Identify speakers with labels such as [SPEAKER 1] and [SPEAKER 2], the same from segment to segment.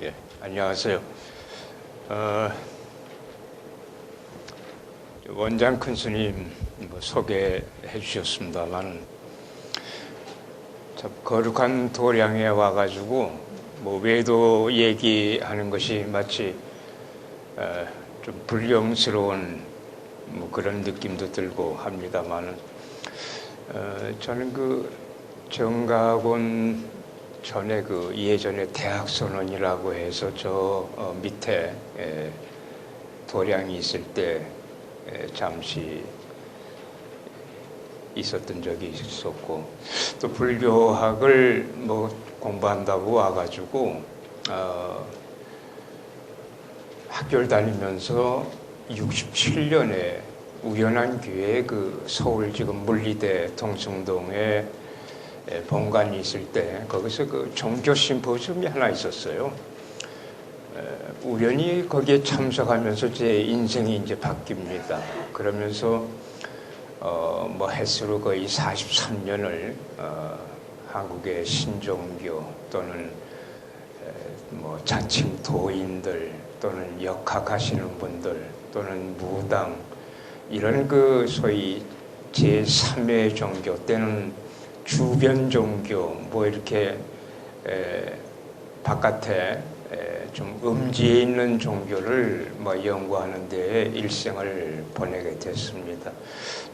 [SPEAKER 1] 예, 안녕하세요. 원장 큰 스님 소개해 주셨습니다만, 참 거룩한 도량에 와가지고 외도 얘기하는 것이 마치 좀 불경스러운 그런 느낌도 들고 합니다만, 저는 그 정가곤 전에 예전에 대학선언이라고 해서 저 밑에 도량이 있을 때 잠시 있었던 적이 있었고, 또 불교학을 공부한다고 와가지고 학교를 다니면서 67년에 우연한 기회에 서울 지금 물리대 동성동에 본관이 있을 때 거기서 종교 심포지움이 하나 있었어요. 우연히 거기에 참석하면서 제 인생이 이제 바뀝니다. 그러면서 횟수로 거의 43년을 한국의 신종교 또는 자칭 도인들 또는 역학하시는 분들 또는 무당 이런 소위 제3의 종교 때는 주변 종교 이렇게 바깥에 좀 음지에 있는 종교를 연구하는 데에 일생을 보내게 됐습니다.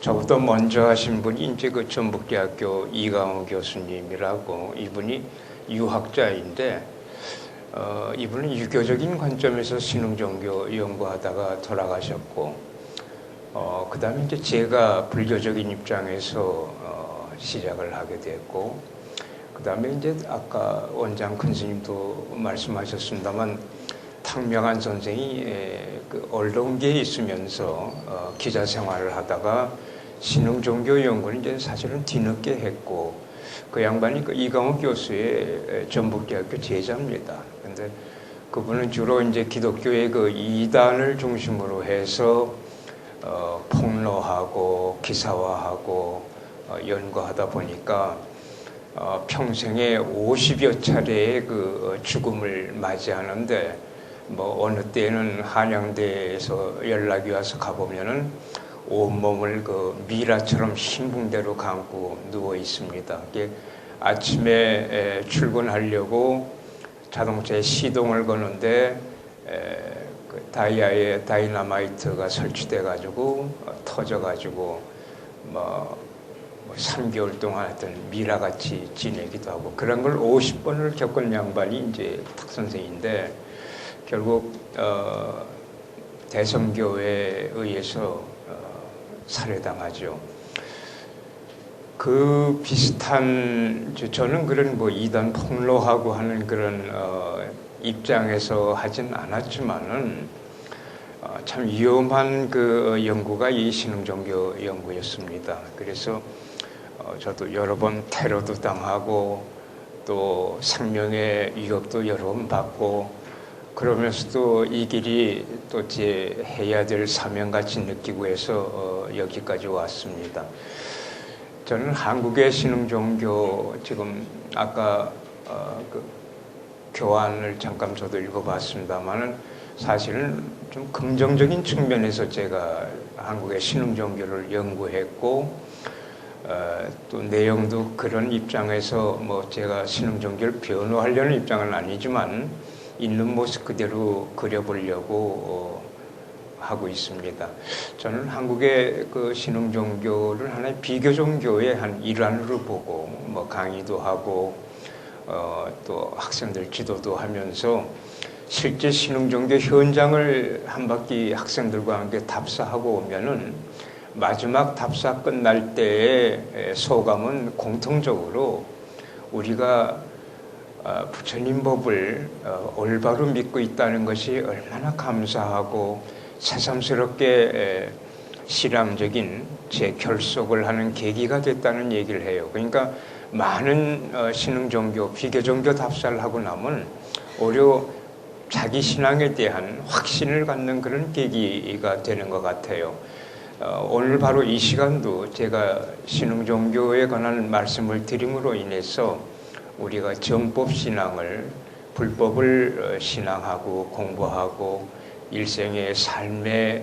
[SPEAKER 1] 저보다 먼저 하신 분이 이제 전북대학교 이강호 교수님이라고, 이분이 유학자인데 이분은 유교적인 관점에서 신흥종교 연구하다가 돌아가셨고, 그 다음에 이제 제가 불교적인 입장에서 시작을 하게 됐고, 그 다음에 이제 아까 원장 큰 스님도 말씀하셨습니다만, 탕명한 선생이 언론계에 있으면서 기자 생활을 하다가 신흥종교 연구는 이제 사실은 뒤늦게 했고, 그 양반이 이강호 교수의 전북대학교 제자입니다. 근데 그분은 주로 이제 기독교의 이단을 중심으로 해서 폭로하고 기사화하고 연구하다 보니까 평생에 50여 차례의 죽음을 맞이하는데, 어느 때는 한양대에서 연락이 와서 가보면은 온몸을 미라처럼 흰 붕대로 감고 누워 있습니다. 아침에 출근하려고 자동차에 시동을 거는데 다이아에 다이너마이트가 설치돼 가지고 터져 가지고 3개월 동안 하여튼 미라같이 지내기도 하고, 그런 걸 50번을 겪은 양반이 이제 탁 선생인데, 결국 대성교회에 의해서 살해당하죠. 그 비슷한, 저는 그런 이단 폭로하고 하는 그런 입장에서 하진 않았지만은 참 위험한 연구가 이 신흥종교 연구였습니다. 그래서 저도 여러 번 테러도 당하고 또 생명의 위협도 여러 번 받고, 그러면서도 이 길이 또 제 해야 될 사명같이 느끼고 해서 여기까지 왔습니다. 저는 한국의 신흥종교, 지금 아까 교환을 잠깐 저도 읽어봤습니다만은, 사실은 좀 긍정적인 측면에서 제가 한국의 신흥종교를 연구했고, 또 내용도 그런 입장에서 제가 신흥종교를 변호하려는 입장은 아니지만 있는 모습 그대로 그려보려고 하고 있습니다. 저는 한국의 신흥종교를 하나의 비교종교의 한 일환으로 보고 강의도 하고 또 학생들 지도도 하면서 실제 신흥종교 현장을 한 바퀴 학생들과 함께 답사하고 오면은 마지막 답사 끝날 때의 소감은 공통적으로 우리가 부처님 법을 올바로 믿고 있다는 것이 얼마나 감사하고 새삼스럽게 실험적인 재결속을 하는 계기가 됐다는 얘기를 해요. 그러니까 많은 신흥종교, 비교종교 답사를 하고 나면 오히려 자기 신앙에 대한 확신을 갖는 그런 계기가 되는 것 같아요. 오늘 바로 이 시간도 제가 신흥종교에 관한 말씀을 드림으로 인해서 우리가 정법신앙을 불법을 신앙하고 공부하고 일생의 삶의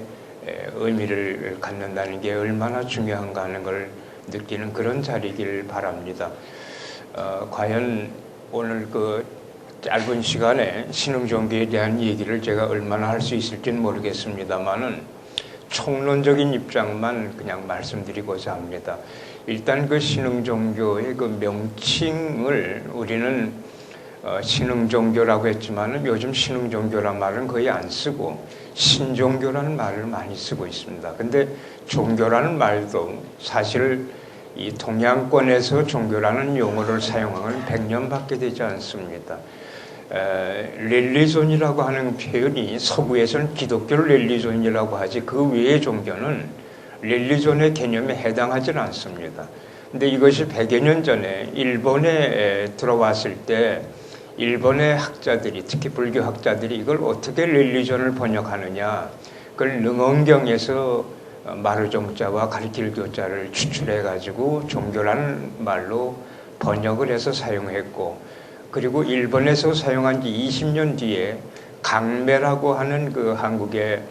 [SPEAKER 1] 의미를 갖는다는 게 얼마나 중요한가 하는 걸 느끼는 그런 자리길 바랍니다. 과연 오늘 그 짧은 시간에 신흥종교에 대한 얘기를 제가 얼마나 할 수 있을지는 모르겠습니다만은 총론적인 입장만 그냥 말씀드리고자 합니다. 일단 그 신흥종교의 그 명칭을 우리는 신흥종교라고 했지만은 요즘 신흥종교란 말은 거의 안 쓰고 신종교라는 말을 많이 쓰고 있습니다. 근데 종교라는 말도 사실 이 동양권에서 종교라는 용어를 사용하는 100년밖에 되지 않습니다. 렐리존이라고 하는 표현이 서구에서는 기독교를 렐리존이라고 하지 그 외의 종교는 렐리존의 개념에 해당하지는 않습니다. 근데 이것이 100여 년 전에 일본에 들어왔을 때 일본의 학자들이 특히 불교 학자들이 이걸 어떻게 렐리존을 번역하느냐 그걸 능언경에서 마루종자와 가리킬 교자를 추출해 가지고 종교라는 말로 번역을 해서 사용했고 그리고 일본에서 사용한 지 20년 뒤에 강매라고 하는 그 한국의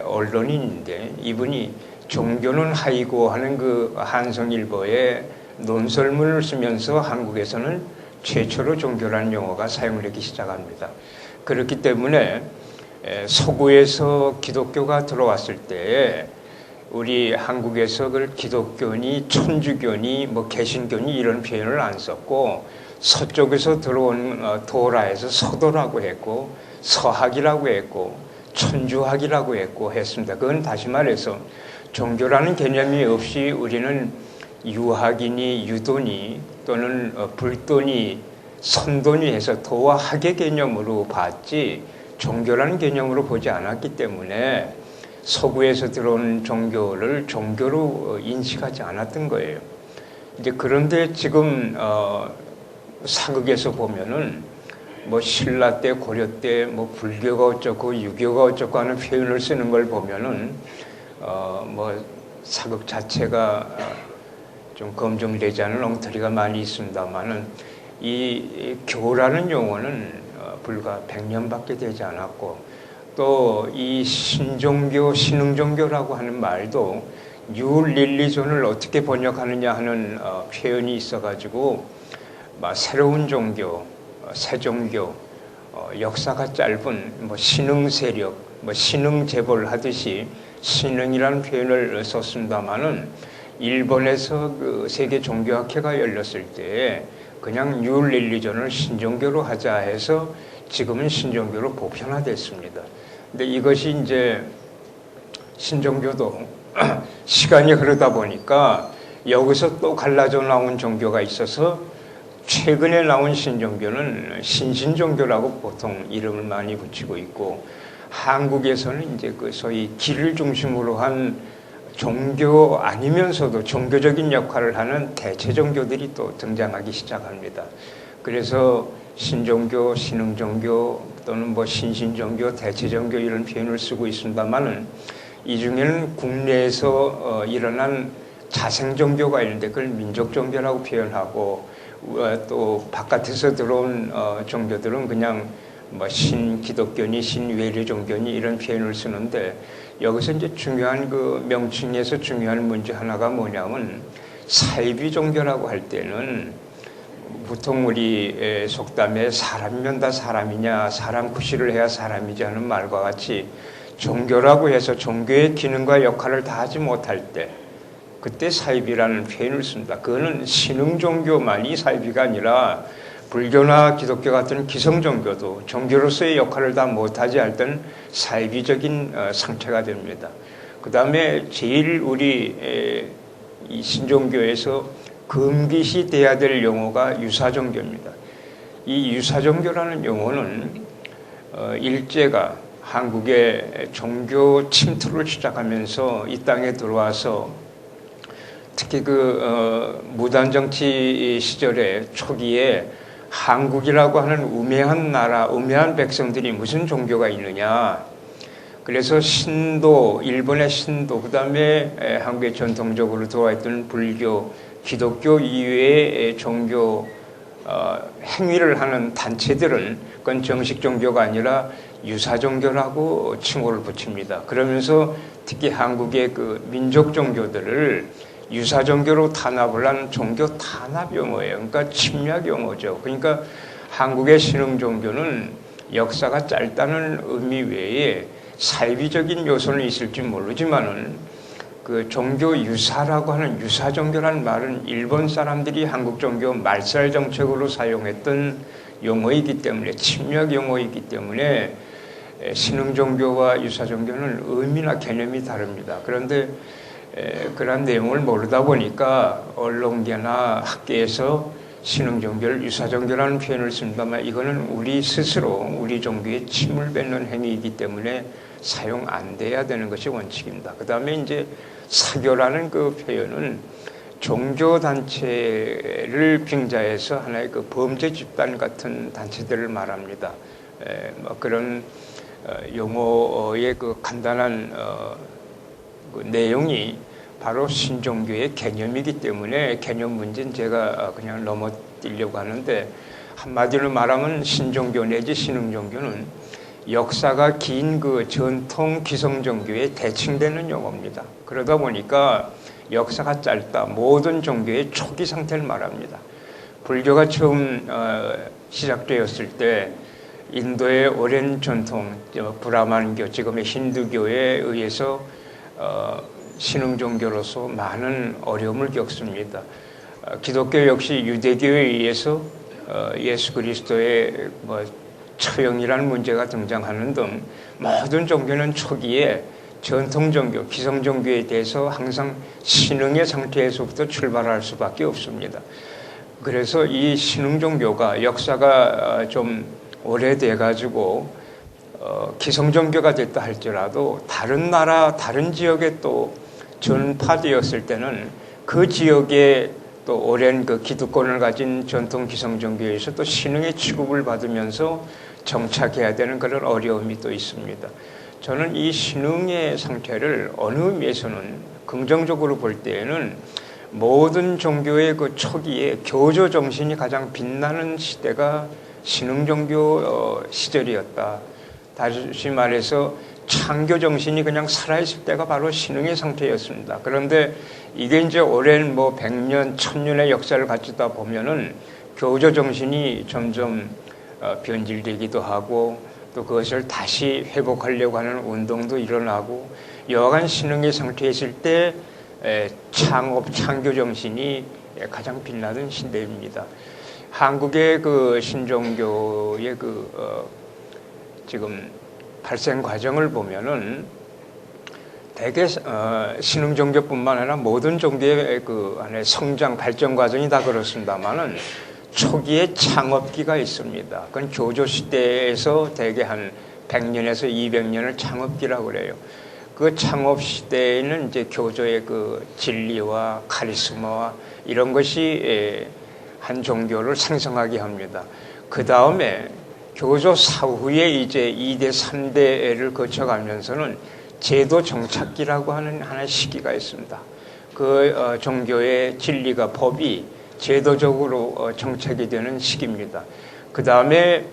[SPEAKER 1] 언론인인데 이분이 종교는 하이고 하는 그 한성일보의 논설문을 쓰면서 한국에서는 최초로 종교라는 용어가 사용되기 시작합니다. 그렇기 때문에 서구에서 기독교가 들어왔을 때 우리 한국에서 그 기독교니 천주교니 뭐 개신교니 이런 표현을 안 썼고 서쪽에서 들어온 도라에서 서도라고 했고 서학이라고 했고 천주학이라고 했고 했습니다. 그건 다시 말해서 종교라는 개념이 없이 우리는 유학이니 유도니 또는 불도니 선도니 해서 도와 학의 개념으로 봤지 종교라는 개념으로 보지 않았기 때문에 서구에서 들어온 종교를 종교로 인식하지 않았던 거예요. 이제 그런데 지금 사극에서 보면은 뭐 신라 때 고려 때 뭐 불교가 어쩌고 유교가 어쩌고 하는 표현을 쓰는 걸 보면은 뭐 사극 자체가 좀 검증되지 않은 엉터리가 많이 있습니다만은 이 교라는 용어는 불과 100년밖에 되지 않았고 또 이 신종교, 신흥종교라고 하는 말도 뉴 릴리존을 어떻게 번역하느냐 하는 표현이 있어가지고 새로운 종교, 새 종교, 역사가 짧은 뭐 신흥 세력, 뭐 신흥 재벌 하듯이 신흥이라는 표현을 썼습니다만은 일본에서 그 세계 종교학회가 열렸을 때 그냥 뉴 릴리존을 신종교로 하자 해서 지금은 신종교로 보편화됐습니다. 근데 이것이 이제 신종교도 시간이 흐르다 보니까 여기서 또 갈라져 나온 종교가 있어서 최근에 나온 신종교는 신신종교라고 보통 이름을 많이 붙이고 있고 한국에서는 이제 그 소위 길을 중심으로 한 종교 아니면서도 종교적인 역할을 하는 대체 종교들이 또 등장하기 시작합니다. 그래서 신종교, 신흥종교 또는 뭐 신신종교, 대체종교 이런 표현을 쓰고 있습니다만은 이 중에는 국내에서 일어난 자생종교가 있는데 그걸 민족종교라고 표현하고 또 바깥에서 들어온 종교들은 그냥 뭐 신기독교니 신외래종교니 이런 표현을 쓰는데 여기서 이제 중요한 그 명칭에서 중요한 문제 하나가 뭐냐면 사이비 종교라고 할 때는 보통 우리 속담에 사람이면 다 사람이냐 사람 구실을 해야 사람이지 하는 말과 같이 종교라고 해서 종교의 기능과 역할을 다하지 못할 때 그때 사이비라는 표현을 씁니다. 그거는 신흥종교만이 사이비가 아니라 불교나 기독교 같은 기성종교도 종교로서의 역할을 다 못하지 할 때는 사이비적인 상태가 됩니다. 그 다음에 제일 우리 이 신종교에서 금기시 돼야 될 용어가 유사종교입니다. 이 유사종교라는 용어는 일제가 한국의 종교 침투를 시작하면서 이 땅에 들어와서 특히 그 무단정치 시절에 초기에 한국이라고 하는 우매한 나라, 우매한 백성들이 무슨 종교가 있느냐. 그래서 신도, 일본의 신도, 그 다음에 한국에 전통적으로 들어와 있던 불교, 기독교 이외의 종교 행위를 하는 단체들은 그건 정식 종교가 아니라 유사 종교라고 칭호를 붙입니다. 그러면서 특히 한국의 그 민족 종교들을 유사 종교로 탄압을 한 종교 탄압 용어예요. 그러니까 침략 용어죠. 그러니까 한국의 신흥 종교는 역사가 짧다는 의미 외에 사이비적인 요소는 있을지 모르지만은 그 종교 유사라고 하는 유사 종교라는 말은 일본 사람들이 한국 종교 말살 정책으로 사용했던 용어이기 때문에 침략 용어이기 때문에 신흥 종교와 유사 종교는 의미나 개념이 다릅니다. 그런데 그런 내용을 모르다 보니까 언론계나 학계에서 신흥 종교를 유사 종교라는 표현을 씁니다만 이거는 우리 스스로 우리 종교에 침을 뱉는 행위이기 때문에 사용 안 돼야 되는 것이 원칙입니다. 그 다음에 이제 사교라는 그 표현은 종교단체를 빙자해서 하나의 그 범죄 집단 같은 단체들을 말합니다. 뭐 그런 용어의 그 간단한 그 내용이 바로 신종교의 개념이기 때문에 개념 문제는 제가 그냥 넘어뜨리려고 하는데 한마디로 말하면 신종교 내지 신흥종교는 역사가 긴 그 전통 기성종교에 대칭되는 용어입니다. 그러다 보니까 역사가 짧다. 모든 종교의 초기 상태를 말합니다. 불교가 처음 시작되었을 때 인도의 오랜 전통, 브라만교, 지금의 힌두교에 의해서 신흥종교로서 많은 어려움을 겪습니다. 기독교 역시 유대교에 의해서 예수 그리스도의 처형이라는 문제가 등장하는 등 모든 종교는 초기에 전통 종교, 기성 종교에 대해서 항상 신흥의 상태에서부터 출발할 수밖에 없습니다. 그래서 이 신흥 종교가 역사가 좀 오래돼 가지고 기성 종교가 됐다 할지라도 다른 나라, 다른 지역에 또 전파되었을 때는 그 지역에 또 오랜 그 기득권을 가진 전통 기성 종교에서 또 신흥의 취급을 받으면서 정착해야 되는 그런 어려움이 또 있습니다. 저는 이 신흥의 상태를 어느 의미에서는 긍정적으로 볼 때에는 모든 종교의 그 초기에 교조 정신이 가장 빛나는 시대가 신흥 종교 시절이었다. 다시 말해서 창교 정신이 그냥 살아있을 때가 바로 신흥의 상태였습니다. 그런데 이게 이제 오랜 100년, 1000년의 역사를 갖추다 보면은 교조 정신이 점점 변질되기도 하고 또 그것을 다시 회복하려고 하는 운동도 일어나고 여하간 신흥의 상태에 있을 때 창업, 창교 정신이 가장 빛나던 시대입니다. 한국의 그 신종교의 지금 발생 과정을 보면은 대개 신흥 종교뿐만 아니라 모든 종교의 그 안에 성장 발전 과정이 다 그렇습니다만은 초기에 창업기가 있습니다. 그건 교조 시대에서 대개 한 100년에서 200년을 창업기라고 그래요. 그 창업 시대에는 이제 교조의 그 진리와 카리스마와 이런 것이 한 종교를 생성하게 합니다. 그 다음에 교조 사후에 이제 2대, 3대를 거쳐가면서는 제도 정착기라고 하는 하나의 시기가 있습니다. 그 종교의 진리가 법이 제도적으로 정착이 되는 시기입니다. 그 다음에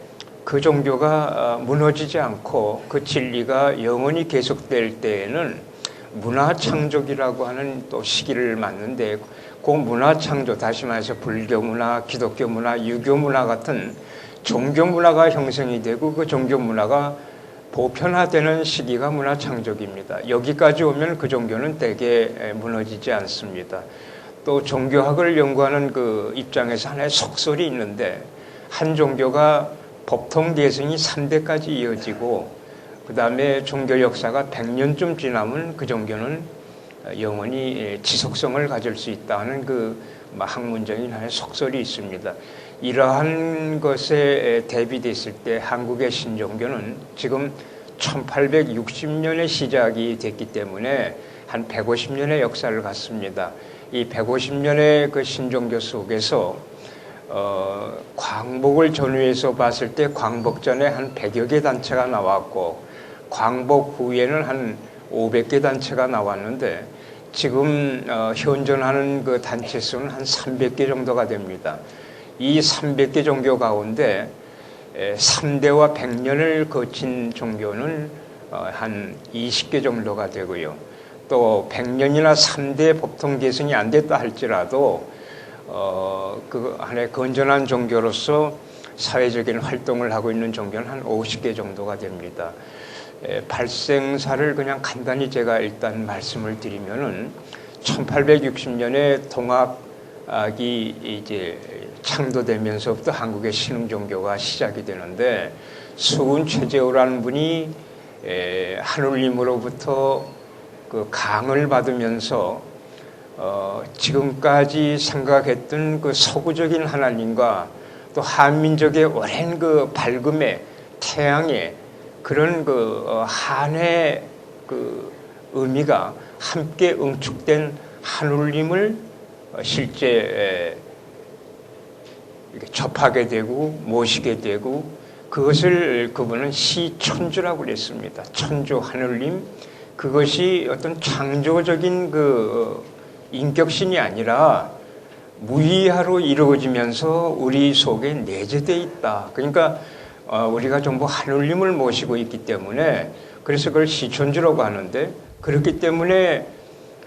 [SPEAKER 1] 그 종교가 무너지지 않고 그 진리가 영원히 계속될 때에는 문화창조기라고 하는 또 시기를 맞는데 그 문화창조, 다시 말해서 불교 문화, 기독교 문화, 유교 문화 같은 종교 문화가 형성이 되고 그 종교 문화가 보편화되는 시기가 문화창조기입니다. 여기까지 오면 그 종교는 대개 무너지지 않습니다. 또 종교학을 연구하는 그 입장에서 하나의 속설이 있는데 한 종교가 법통 계승이 3대까지 이어지고 그 다음에 종교 역사가 100년쯤 지나면 그 종교는 영원히 지속성을 가질 수 있다는 그 학문적인 하나의 속설이 있습니다. 이러한 것에 대비됐을 때 한국의 신종교는 지금 1860년에 시작이 됐기 때문에 한 150년의 역사를 갖습니다. 이 150년의 그 신종교 속에서 광복을 전후해서 봤을 때 광복 전에 한 100여 개 단체가 나왔고 광복 후에는 한 500개 단체가 나왔는데 지금 현존하는 그 단체 수는 한 300개 정도가 됩니다. 이 300개 종교 가운데 3대와 100년을 거친 종교는 한 20개 정도가 되고요. 또 100년이나 3대 법통 계승이 안 됐다 할지라도 그 하나의 건전한 종교로서 사회적인 활동을 하고 있는 종교는 한 50개 정도가 됩니다. 발생사를 그냥 간단히 제가 일단 말씀을 드리면은 1860년에 동학이 이제 창도되면서부터 한국의 신흥 종교가 시작이 되는데 수군 최재호라는 분이 하느님으로부터 그 강을 받으면서 지금까지 생각했던 그 서구적인 하나님과 또 한민족의 오랜 그 밝음의 태양의 그런 그 한의 그 의미가 함께 응축된 하느님을 실제 접하게 되고 모시게 되고 그것을 그분은 시천주라고 그랬습니다. 천주 하느님 그것이 어떤 창조적인 그 인격신이 아니라 무의하로 이루어지면서 우리 속에 내재되어 있다. 그러니까 우리가 전부 하느님을 모시고 있기 때문에 그래서 그걸 시천주라고 하는데 그렇기 때문에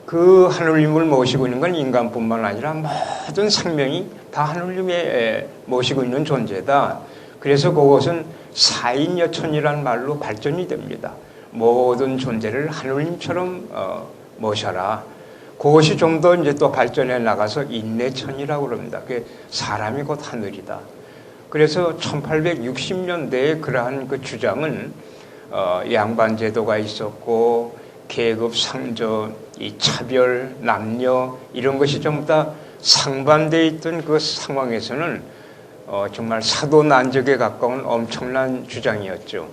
[SPEAKER 1] 그 하느님을 모시고 있는 건 인간뿐만 아니라 모든 생명이 다 하느님에 모시고 있는 존재다. 그래서 그것은 사인여천이라는 말로 발전이 됩니다. 모든 존재를 하느님처럼 모셔라. 그것이 좀 더 이제 또 발전해 나가서 인내천이라고 그럽니다. 그게 사람이 곧 하늘이다. 그래서 1860년대에 그러한 그 주장은 양반제도가 있었고 계급 상저, 이 차별, 남녀 이런 것이 전부 다 상반되어 있던 그 상황에서는 정말 사도난적에 가까운 엄청난 주장이었죠.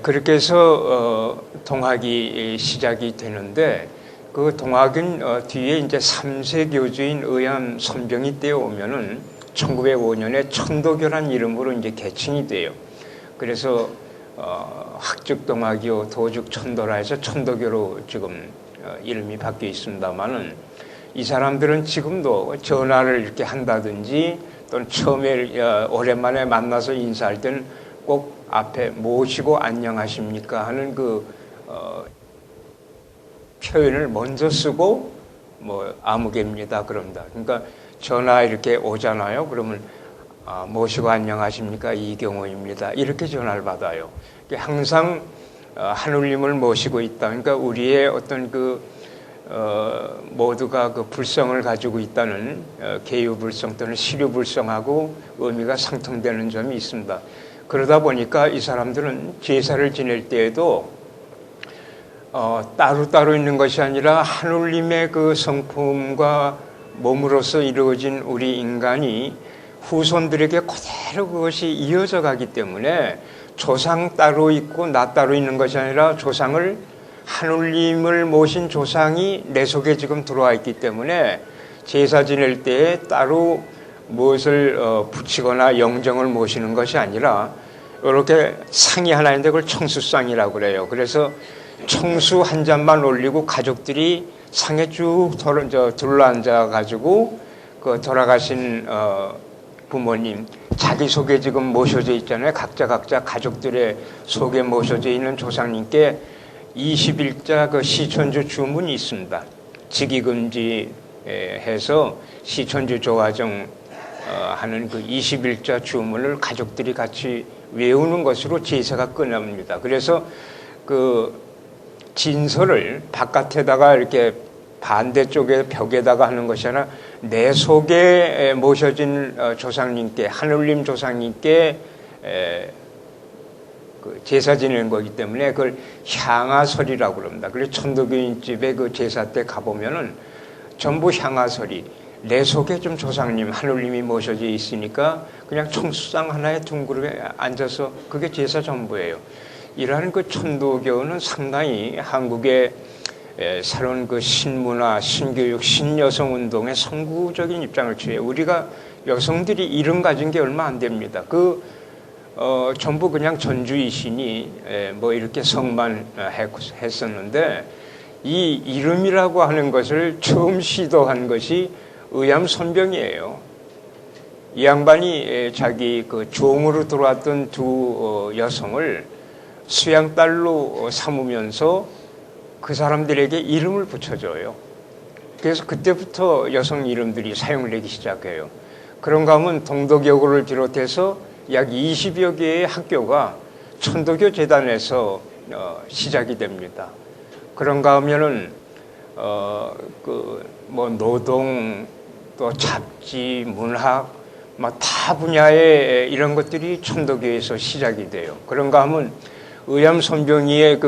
[SPEAKER 1] 그렇게 해서 동학이 시작이 되는데 그 동학은 뒤에 이제 3세 교주인 의암 선병이 때오면은 1905년에 천도교란 이름으로 이제 개칭이 돼요. 그래서 학죽동학이요 도죽천도라 해서 천도교로 지금 이름이 바뀌어 있습니다만은 이 사람들은 지금도 전화를 이렇게 한다든지 또는 처음에 오랜만에 만나서 인사할 때는 꼭 앞에 모시고 안녕하십니까 하는 그 표현을 먼저 쓰고 뭐 아무개입니다 그럽니다. 그러니까 전화 이렇게 오잖아요. 그러면 모시고 안녕하십니까 이경호입니다. 이렇게 전화를 받아요. 항상 하느님을 모시고 있다. 그러니까 우리의 어떤 그 모두가 그 불성을 가지고 있다는 계유불성 또는 시류불성하고 의미가 상통되는 점이 있습니다. 그러다 보니까 이 사람들은 제사를 지낼 때에도 따로따로 있는 것이 아니라 하느님의 그 성품과 몸으로서 이루어진 우리 인간이 후손들에게 그대로 그것이 이어져 가기 때문에 조상 따로 있고 나 따로 있는 것이 아니라 조상을 하느님을 모신 조상이 내 속에 지금 들어와 있기 때문에 제사 지낼 때에 따로 무엇을 붙이거나 영정을 모시는 것이 아니라 이렇게 상이 하나 있는데 그걸 청수상이라고 그래요. 그래서 청수 한 잔만 올리고 가족들이 상에 쭉 둘러앉아 가지고 그 돌아가신 부모님 자기 속에 지금 모셔져 있잖아요. 각자 가족들의 속에 모셔져 있는 조상님께 21자 그 시천주 주문이 있습니다. 직위금지 해서 시천주 조화정 하는 그 21자 주문을 가족들이 같이 외우는 것으로 제사가 끝납니다. 그래서 그 진설을 바깥에다가 이렇게 반대쪽에 벽에다가 하는 것이 아니라 내 속에 모셔진 조상님께 하느님 조상님께 그 제사 지내는 거기 때문에 그걸 향화설이라고 그럽니다. 그래서 천도교인 집에 그 제사 때 가보면은 전부 향화설이 내 속에 좀 조상님 하느님이 모셔져 있으니까 그냥 청수상 하나에 둥그렇게 앉아서 그게 제사 전부예요. 이러한 그 천도교는 상당히 한국의 새로운 그 신문화, 신교육, 신여성 운동의 선구적인 입장을 취해요. 우리가 여성들이 이름 가진 게 얼마 안 됩니다. 전부 그냥 전주이신이 뭐 이렇게 성만 했었는데 이 이름이라고 하는 것을 처음 시도한 것이 의암 선병이에요. 이 양반이 자기 그 종으로 들어왔던 두 여성을 수양딸로 삼으면서 그 사람들에게 이름을 붙여줘요. 그래서 그때부터 여성 이름들이 사용되기 시작해요. 그런가 하면 동덕여고를 비롯해서 약 20여 개의 학교가 천도교 재단에서 시작이 됩니다. 그런가 하면은 노동, 또 잡지, 문학, 다 분야의 이런 것들이 천도교에서 시작이 돼요. 그런가 하면 의암 손병희의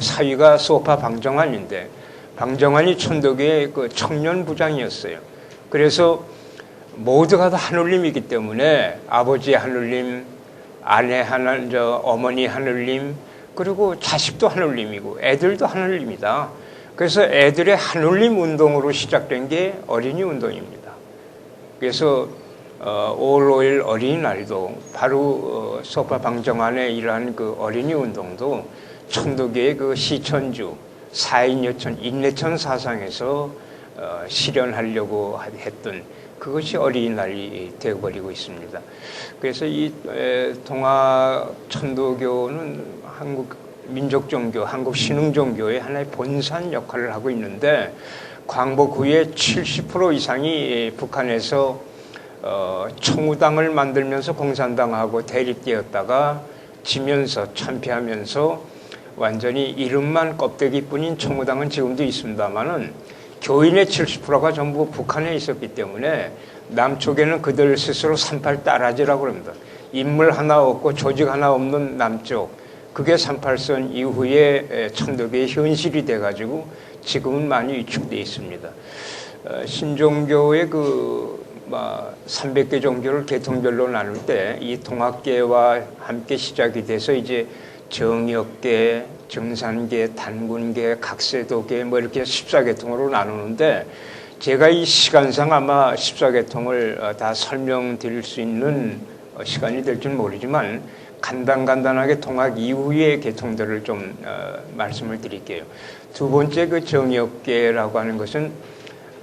[SPEAKER 1] 사위가 수호파 방정환인데, 방정환이 천도교의 청년 부장이었어요. 그래서 모두가 다 하늘님이기 때문에 아버지 하늘님, 아내 어머니 하늘님, 그리고 자식도 하늘님이고 애들도 하늘님이다. 그래서 애들의 하늘님 운동으로 시작된 게 어린이 운동입니다. 그래서 5월 5일 어린이날도 바로 수호파 방정환의 이러한 어린이 운동도 천도교의 시천주 4인 여천 인내천 사상에서 실현하려고 했던 그것이 어린이날이 되어버리고 있습니다. 그래서 이 동아 천도교는 한국 민족종교, 한국 신흥종교의 하나의 본산 역할을 하고 있는데, 광복 후에 70% 이상이 북한에서 청우당을 만들면서 공산당하고 대립되었다가 지면서 참패하면서 완전히 이름만 껍데기뿐인 청우당은 지금도 있습니다만은 교인의 70%가 전부 북한에 있었기 때문에 남쪽에는 그들 스스로 38 따라지라고 합니다. 인물 하나 없고 조직 하나 없는 남쪽, 그게 38선 이후에 천도교의 현실이 돼가지고 지금은 많이 위축되어 있습니다. 신종교의 300개 종교를 계통별로 나눌 때 이 동학계와 함께 시작이 돼서 이제 정역계, 정산계, 단군계, 각세도계 이렇게 14계통으로 나누는데, 제가 이 시간상 아마 14계통을 다 설명드릴 수 있는 시간이 될 줄 모르지만 간단하게 동학 이후의 계통들을 좀 말씀을 드릴게요. 두 번째 정역계라고 하는 것은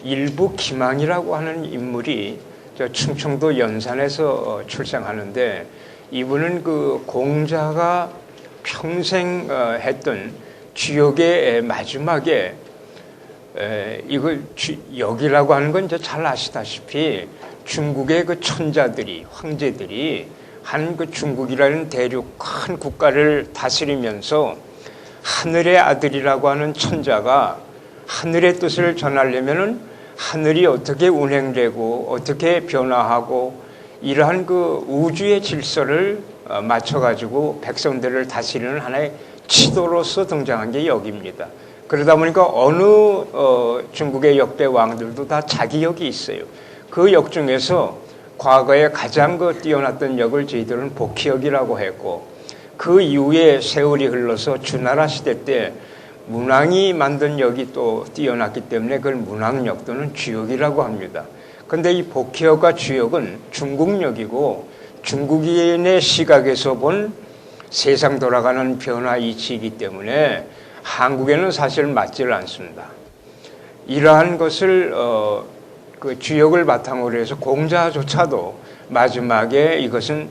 [SPEAKER 1] 일부 기망이라고 하는 인물이 저 충청도 연산에서 출생하는데, 이분은 공자가 평생 했던 주역의 마지막에 이걸 역이라고 하는 건 이제 잘 아시다시피 중국의 천자들이, 황제들이 한 중국이라는 대륙 큰 국가를 다스리면서 하늘의 아들이라고 하는 천자가 하늘의 뜻을 전하려면은 하늘이 어떻게 운행되고 어떻게 변화하고 이러한 우주의 질서를 맞춰가지고 백성들을 다스리는 하나의 지도로서 등장한 게 역입니다. 그러다 보니까 어느 중국의 역대 왕들도 다 자기 역이 있어요. 그 역 중에서 과거에 가장 뛰어났던 역을 저희들은 복희역이라고 했고, 그 이후에 세월이 흘러서 주나라 시대 때 문왕이 만든 역이 또 뛰어났기 때문에 그걸 문왕역 또는 주역이라고 합니다. 그런데 이 복희역과 주역은 중국역이고 중국인의 시각에서 본 세상 돌아가는 변화 이치이기 때문에 한국에는 사실 맞지를 않습니다. 이러한 것을 주역을 바탕으로 해서 공자조차도 마지막에 이것은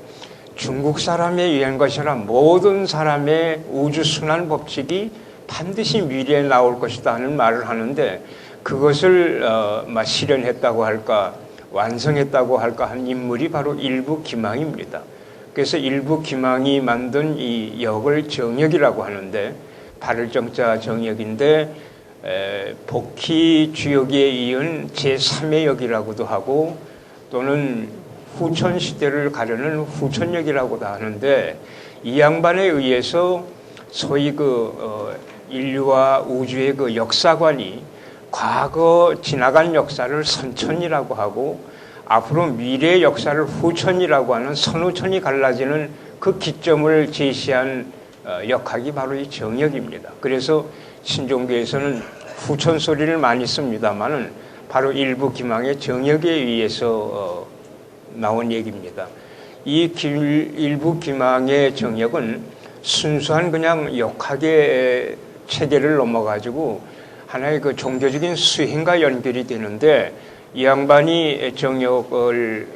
[SPEAKER 1] 중국 사람에 의한 것이라 모든 사람의 우주순환 법칙이 반드시 미래에 나올 것이다 하는 말을 하는데, 그것을 실현했다고 할까 완성했다고 할까 한 인물이 바로 일부기망입니다. 그래서 일부기망이 만든 이 역을 정역이라고 하는데, 발을정자 정역인데 복희 주역에 이은 제3의 역이라고도 하고 또는 후천 시대를 가르는 후천역이라고도 하는데, 이 양반에 의해서 소위 인류와 우주의 역사관이 과거 지나간 역사를 선천이라고 하고 앞으로 미래의 역사를 후천이라고 하는 선후천이 갈라지는 그 기점을 제시한 역학이 바로 이 정역입니다. 그래서 신종교에서는 후천 소리를 많이 씁니다만은 바로 일부기망의 정역에 의해서 나온 얘기입니다. 이 일부기망의 정역은 순수한 그냥 역학의 체계를 넘어가지고 하나의 종교적인 수행과 연결이 되는데, 이 양반이 정역을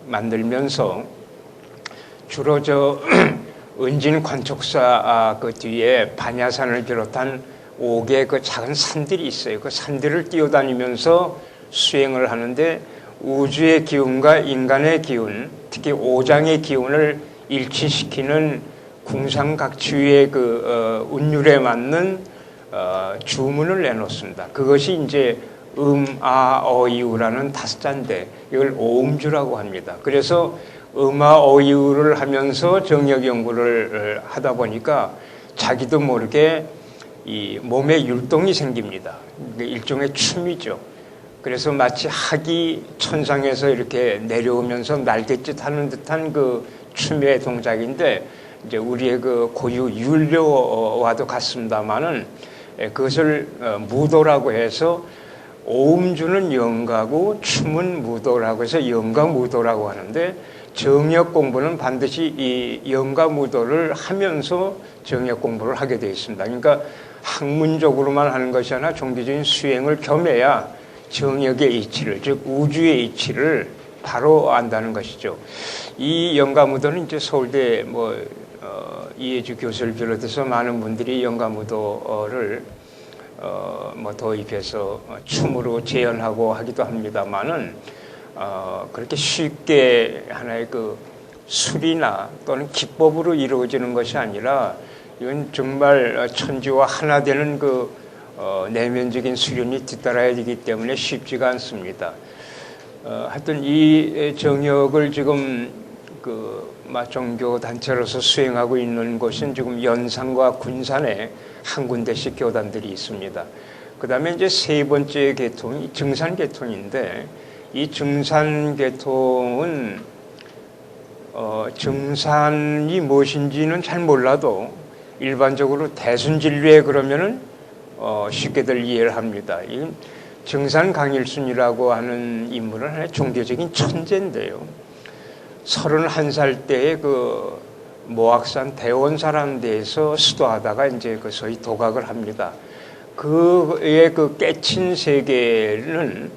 [SPEAKER 1] 만들면서 주로 저 은진 관측사 그 뒤에 반야산을 비롯한 5개 그 작은 산들이 있어요. 그 산들을 뛰어다니면서 수행을 하는데 우주의 기운과 인간의 기운, 특히 오장의 기운을 일치시키는 궁상각취의 그 운율에 맞는 주문을 내놓습니다. 그것이 이제 아어이우라는 다섯자인데 이걸 오음주라고 합니다. 그래서 아어이우를 하면서 정력 연구를 하다 보니까 자기도 모르게 이 몸에 율동이 생깁니다. 일종의 춤이죠. 그래서 마치 학이 천상에서 이렇게 내려오면서 날갯짓 하는 듯한 그 춤의 동작인데 이제 우리의 그 고유 율료와도 같습니다만은 그것을 무도라고 해서 오음주는 영가고 춤은 무도라고 해서 영가무도라고 하는데 정력 공부는 반드시 이 영가무도를 하면서 정력 공부를 하게 되어 있습니다. 그러니까 학문적으로만 하는 것이 아니라 종교적인 수행을 겸해야 정력의 이치를, 즉 우주의 이치를 바로 안다는 것이죠. 이 영가무도는 이제 서울대 이해주 교수를 비롯해서 많은 분들이 영가무도를 도입해서 춤으로 재현하고 하기도 합니다만은 그렇게 쉽게 하나의 그 술이나 또는 기법으로 이루어지는 것이 아니라 이건 정말 천지와 하나 되는 그 내면적인 수련이 뒤따라야 되기 때문에 쉽지가 않습니다. 하여튼 이 정역을 지금 종교 단체로서 수행하고 있는 곳은 지금 연산과 군산에 한 군데씩 교단들이 있습니다. 그 다음에 이제 세 번째 계통이 증산 계통인데 이 증산 계통은 증산이 무엇인지는 잘 몰라도 일반적으로 대순진리에 그러면은 쉽게들 이해를 합니다. 이 증산 강일순이라고 하는 인물은 하나의 종교적인 천재인데요. 31살 때에 그 모악산 대원사라는 데에서 수도하다가 이제 그 소위 도각을 합니다. 그의 그 깨친 세계는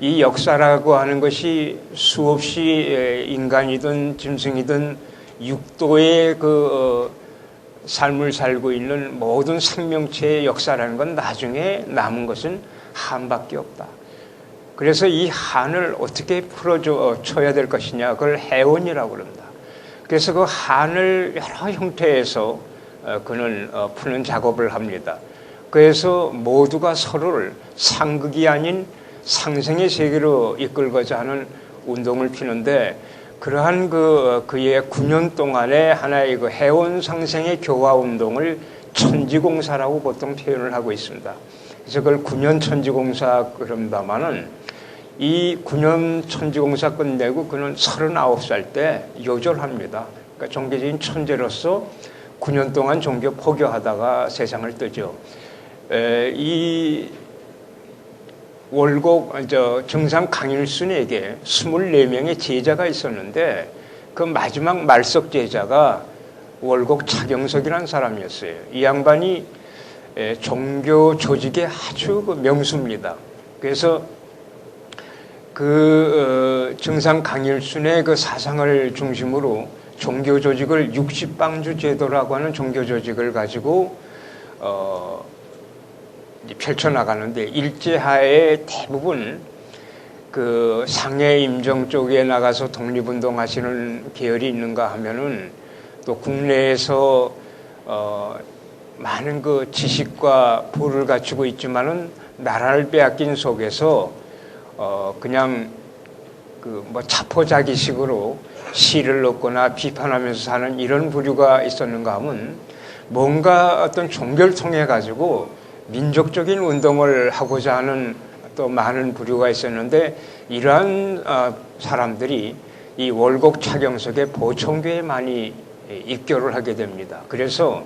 [SPEAKER 1] 이 역사라고 하는 것이 수없이 인간이든 짐승이든 육도의 그 삶을 살고 있는 모든 생명체의 역사라는 건 나중에 남은 것은 한밖에 없다. 그래서 이 한을 어떻게 풀어줘야 될 것이냐, 그걸 해원이라고 그럽니다. 그래서 그 한을 여러 형태에서 그는 푸는 작업을 합니다. 그래서 모두가 서로를 상극이 아닌 상생의 세계로 이끌고자 하는 운동을 피는데 그러한 그의 9년 동안의 하나의 그 해원 상생의 교화 운동을 천지공사라고 보통 표현을 하고 있습니다. 그래서 그걸 9년 천지공사 그럽니다만은 이 9년 천지공사 끝내고 그는 39살 때 요절합니다. 그러니까 종교적인 천재로서 9년 동안 종교 포교하다가 세상을 뜨죠. 이 월곡 정상 강일순에게 24명의 제자가 있었는데 그 마지막 말석 제자가 월곡 차경석이라는 사람이었어요. 이 양반이 종교 조직의 아주 명수입니다. 그래서 그 정상 강일순의 그 사상을 중심으로 종교 조직을 60방주 제도라고 하는 종교 조직을 가지고 펼쳐나가는데 일제하에 대부분 그 상해 임정 쪽에 나가서 독립운동 하시는 계열이 있는가 하면은 또 국내에서 많은 그 지식과 부를 갖추고 있지만은 나라를 빼앗긴 속에서 그냥 자포자기식으로 시를 넣거나 비판하면서 사는 이런 부류가 있었는가 하면 뭔가 어떤 종교를 통해 가지고 민족적인 운동을 하고자 하는 또 많은 부류가 있었는데 이러한 사람들이 이 월곡 차경석의 보청교에 많이 입교를 하게 됩니다. 그래서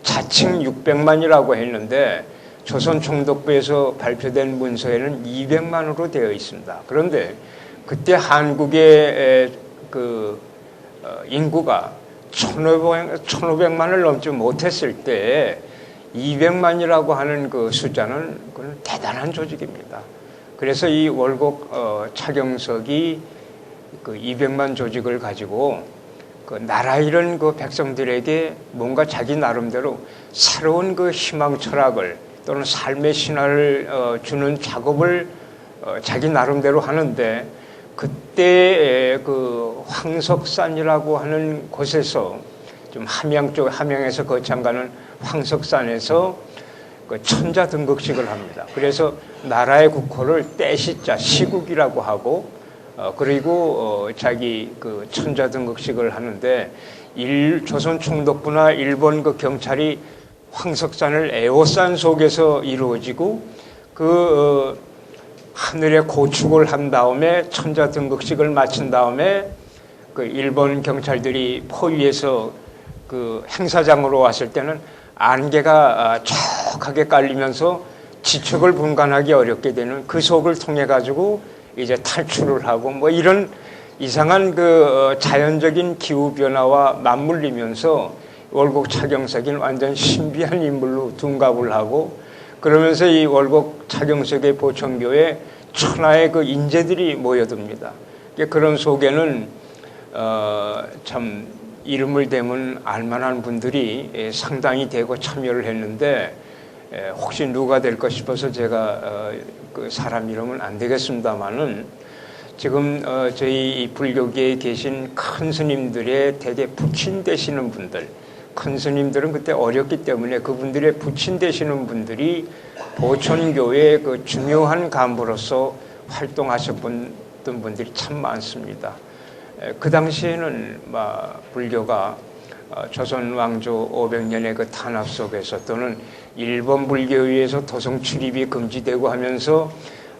[SPEAKER 1] 자칭 600만이라고 했는데 조선 총독부에서 발표된 문서에는 200만으로 되어 있습니다. 그런데 그때 한국의 인구가 1500만을 넘지 못했을 때 200만이라고 하는 그 숫자는 그건 대단한 조직입니다. 그래서 이 월곡 차경석이 그 200만 조직을 가지고 그 나라 잃은 그 백성들에게 뭔가 자기 나름대로 새로운 그 희망 철학을 또는 삶의 신화를 주는 작업을 자기 나름대로 하는데, 그때 그 황석산이라고 하는 곳에서 좀 함양에서 거창가는 황석산에서 그 천자 등극식을 합니다. 그래서 나라의 국호를 떼시자 시국이라고 하고, 그리고 자기 그 천자 등극식을 하는데, 조선 총독부나 일본 그 경찰이 황석산을 에워싼 속에서 이루어지고, 하늘에 고축을 한 다음에 천자 등극식을 마친 다음에 그 일본 경찰들이 포위해서 그 행사장으로 왔을 때는 안개가 촉하게 깔리면서 지척을 분간하기 어렵게 되는 그 속을 통해 가지고 이제 탈출을 하고 뭐 이런 이상한 그 자연적인 기후 변화와 맞물리면서 월곡 차경석은 완전 신비한 인물로 둔갑을 하고, 그러면서 이 월곡 차경석의 보청교에 천하의 그 인재들이 모여듭니다. 그런 속에는 참 이름을 대면 알만한 분들이 상당히 되고 참여를 했는데, 혹시 누가 될까 싶어서 제가 그 사람 이름은 안 되겠습니다만은, 지금 저희 불교계에 계신 큰 스님들의 대개 부친 되시는 분들, 큰 스님들은 그때 어렸기 때문에 그분들의 부친 되시는 분들이 보천교의 그 중요한 간부로서 활동하셨던 분들이 참 많습니다. 그 당시에는 불교가 조선 왕조 500년의 그 탄압 속에서 또는 일본 불교에 의해서 도성 출입이 금지되고 하면서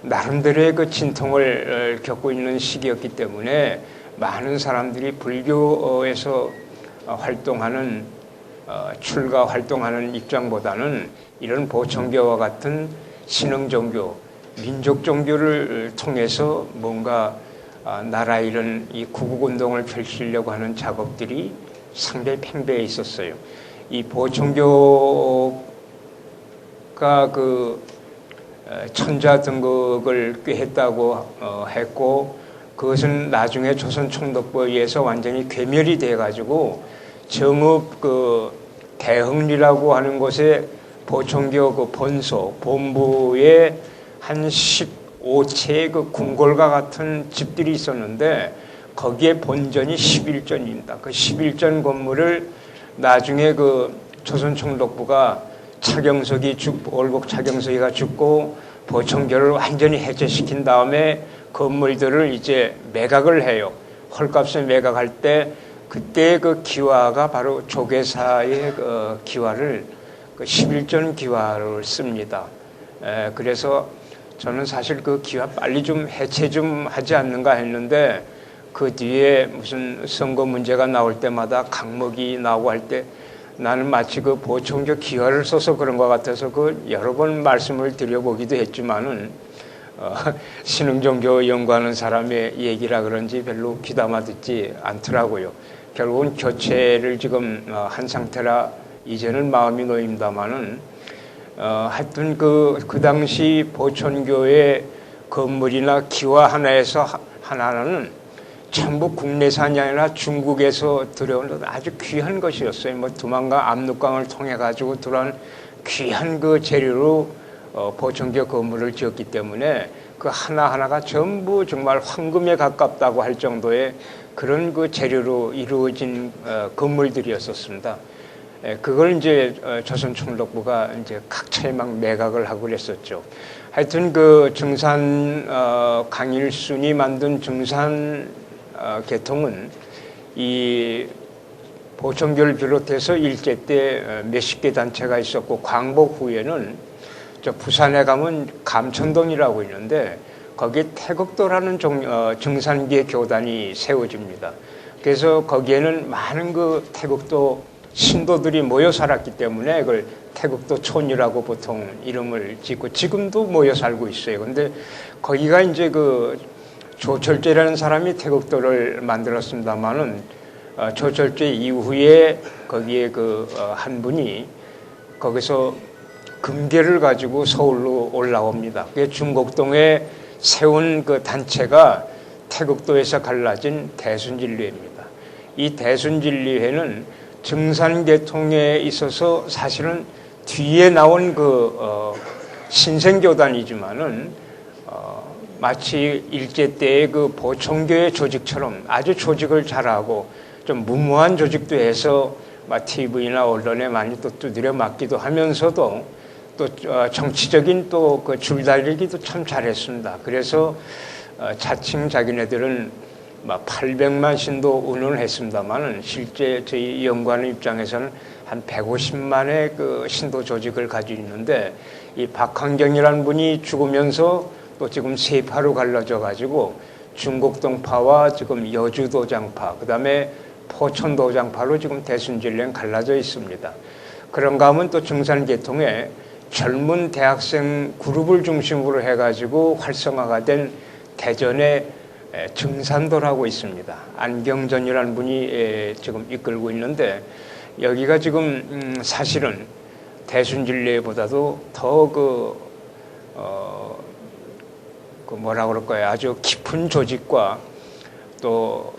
[SPEAKER 1] 나름대로의 그 진통을 겪고 있는 시기였기 때문에 많은 사람들이 불교에서 활동하는 출가 활동하는 입장보다는 이런 보청교와 같은 신흥종교, 민족 종교를 통해서 뭔가 나라 이런 이 구국운동을 펼치려고 하는 작업들이 상당히 팽배해 있었어요. 이 보청교가 그 천자 등극을 꾀했다고 했고, 그것은 나중에 조선 총독부에 의해서 완전히 괴멸이 돼 가지고 정읍 그 대흥리라고 하는 곳에 보청교 그 본부에 한 15채의 그 궁궐과 같은 집들이 있었는데, 거기에 본전이 11전입니다. 그 11전 건물을 나중에 그 조선 총독부가 월곡 차경석이가 죽고 보청교를 완전히 해체시킨 다음에 건물들을 이제 매각을 해요. 헐값에 매각할 때 그때 그 기와가 바로 조계사의 그 기와를 그 11전 기와를 씁니다. 그래서 저는 사실 그 기와 빨리 좀 해체 좀 하지 않는가 했는데, 그 뒤에 무슨 선거 문제가 나올 때마다 강목이 나오고 할 때 나는 마치 그 보청교 기와를 써서 그런 것 같아서 그 여러 번 말씀을 드려보기도 했지만은 신흥종교 연구하는 사람의 얘기라 그런지 별로 귀담아 듣지 않더라고요. 결국은 교체를 지금 한 상태라 이제는 마음이 놓입니다만은 하여튼 그 당시 보천교의 건물이나 기와 하나에서 하나는 전부 국내산이 아니라 중국에서 들어온 아주 귀한 것이었어요. 뭐 두만강 압록강을 통해 가지고 들어온 귀한 그 재료로 보청교 건물을 지었기 때문에 그 하나하나가 전부 정말 황금에 가깝다고 할 정도의 그런 그 재료로 이루어진 건물들이었었습니다. 그걸 이제 조선 총독부가 이제 각처에 막 매각을 하고 그랬었죠. 하여튼 그 증산 강일순이 만든 증산 계통은 이 보청교를 비롯해서 일제 때 몇십 개 단체가 있었고, 광복 후에는 저 부산에 가면 감천동이라고 있는데 거기에 태극도라는 증산계 교단이 세워집니다. 그래서 거기에는 많은 그 태극도 신도들이 모여 살았기 때문에 그걸 태극도촌이라고 보통 이름을 짓고 지금도 모여 살고 있어요. 근데 거기가 이제 그 조철제라는 사람이 태극도를 만들었습니다만은 조철제 이후에 거기에 그 한 분이 거기서 금괴를 가지고 서울로 올라옵니다. 그게 중곡동에 세운 그 단체가 태극도에서 갈라진 대순진리회입니다. 이 대순진리회는 증산계통에 있어서 사실은 뒤에 나온 신생교단이지만은 마치 일제 때의 그 보청교회 조직처럼 아주 조직을 잘하고 좀 무모한 조직도 해서 TV나 언론에 많이 또 두드려 맞기도 하면서도 또 정치적인 또 그 줄다리기도 참 잘했습니다. 그래서 자칭 자기네들은 800만 신도 운운을 했습니다만은 실제 저희 연구하는 입장에서는 한 150만의 그 신도 조직을 가지고 있는데 이 박한경이라는 분이 죽으면서 또 지금 세 파로 갈라져 가지고 중곡동파와 지금 여주도장파, 그다음에 포천도장파로 지금 대순진리회는 갈라져 있습니다. 그런가 하면 또 증산계통에 젊은 대학생 그룹을 중심으로 해가지고 활성화가 된 대전의 증산도라고 있습니다. 안경전이라는 분이 지금 이끌고 있는데 여기가 지금 사실은 대순진리회보다도 더 뭐라 그럴까요? 아주 깊은 조직과 또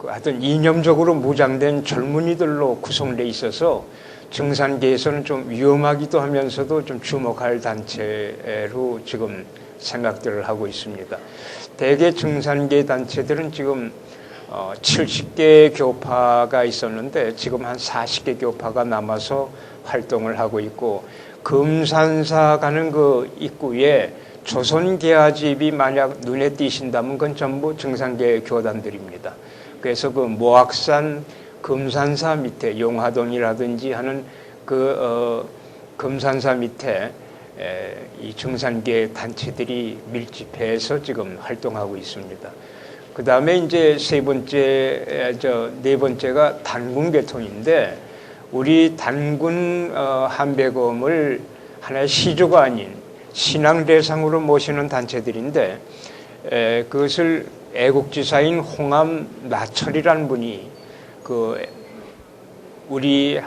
[SPEAKER 1] 하여튼 이념적으로 무장된 젊은이들로 구성되어 있어서 증산계에서는 좀 위험하기도 하면서도 좀 주목할 단체로 지금 생각들을 하고 있습니다. 대개 증산계 단체들은 지금 70개 교파가 있었는데 지금 한 40개 교파가 남아서 활동을 하고 있고, 금산사 가는 그 입구에 조선계화집이 만약 눈에 띄신다면 그건 전부 증산계 교단들입니다. 그래서 그 모악산 금산사 밑에 용화동이라든지 하는 금산사 밑에 이 증산계 단체들이 밀집해서 지금 활동하고 있습니다. 그 다음에 이제 네 번째가 단군계통인데, 우리 단군 한백엄을 하나의 시조가 아닌 신앙 대상으로 모시는 단체들인데, 그것을 애국지사인 홍암 나철이라는 분이 우리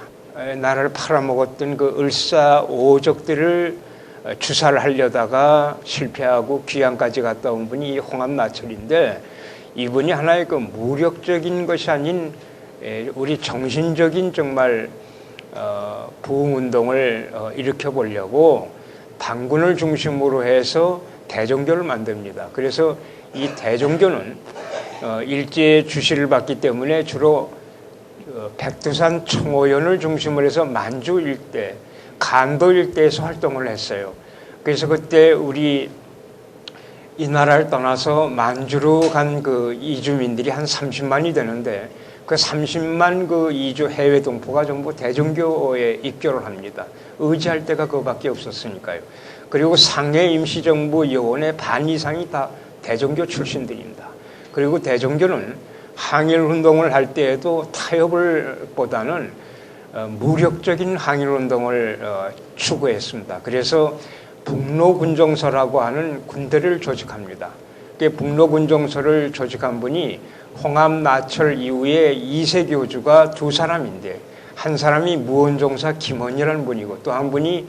[SPEAKER 1] 나라를 팔아먹었던 그 을사오족들을 주사를 하려다가 실패하고 귀양까지 갔다 온 분이 홍암 나철인데, 이분이 하나의 그 무력적인 것이 아닌 우리 정신적인 정말 부흥운동을 일으켜 보려고 단군을 중심으로 해서 대종교를 만듭니다. 그래서 이 대종교는 일제의 주시를 받기 때문에 주로 백두산 청오연을 중심으로 해서 만주 일대, 간도 일대에서 활동을 했어요. 그래서 그때 우리 이 나라를 떠나서 만주로 간 그 이주민들이 한 30만이 되는데, 그 30만 그 이주 해외 동포가 전부 대종교에 입교를 합니다. 의지할 데가 그거밖에 없었으니까요. 그리고 상해 임시정부 요원의 반 이상이 다 대종교 출신들입니다. 그리고 대종교는 항일운동을 할 때에도 타협을 보다는 무력적인 항일운동을 추구했습니다. 그래서 북로군종서라고 하는 군대를 조직합니다. 북로군종서를 조직한 분이 홍암 나철 이후에 2세 교주가 두 사람인데, 한 사람이 무원종사 김원이라는 분이고 또 한 분이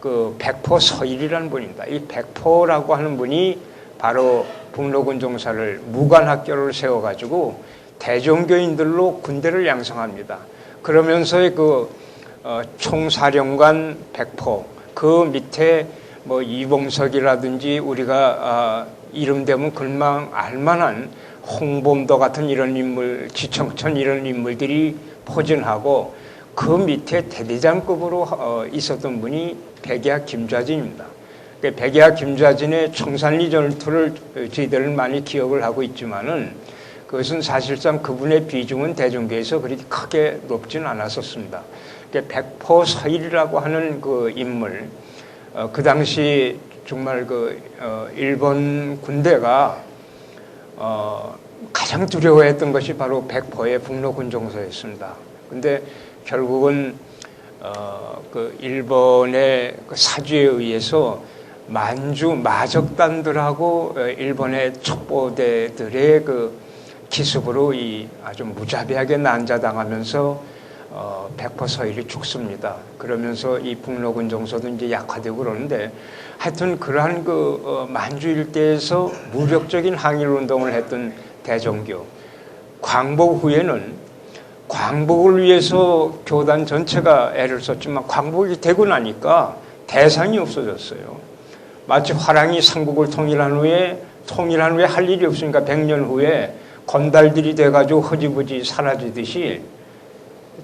[SPEAKER 1] 그 백포 서일이라는 분입니다. 이 백포라고 하는 분이 바로 북로군종사를 무관학교를 세워가지고 대종교인들로 군대를 양성합니다. 그러면서 총사령관 백포, 그 밑에 이봉석이라든지 우리가 이름 대면 글망 알만한 홍범도 같은 이런 인물, 지청천 이런 인물들이 포진하고, 그 밑에 대대장급으로 있었던 분이 백야 김좌진입니다. 백야 김좌진의 청산리 전투를 저희들은 많이 기억을 하고 있지만은, 그것은 사실상 그분의 비중은 대종교에서 그렇게 크게 높지는 않았었습니다. 백포 서일이라고 하는 그 인물, 그 당시 정말 일본 군대가 가장 두려워했던 것이 바로 백포의 북로군종서였습니다. 근데 결국은 일본의 사주에 의해서 만주 마적단들하고 일본의 첩보대들의 기습으로 아주 무자비하게 난자당하면서 백포 서일이 죽습니다. 그러면서 이 북록은 정서도 이제 약화되고 그러는데 하여튼 그러한 만주 일대에서 무력적인 항일 운동을 했던 대종교 광복 후에는 광복을 위해서 교단 전체가 애를 썼지만 광복이 되고 나니까 대상이 없어졌어요. 마치 화랑이 삼국을 통일한 후에 할 일이 없으니까 100년 후에 건달들이 돼가지고 허지부지 사라지듯이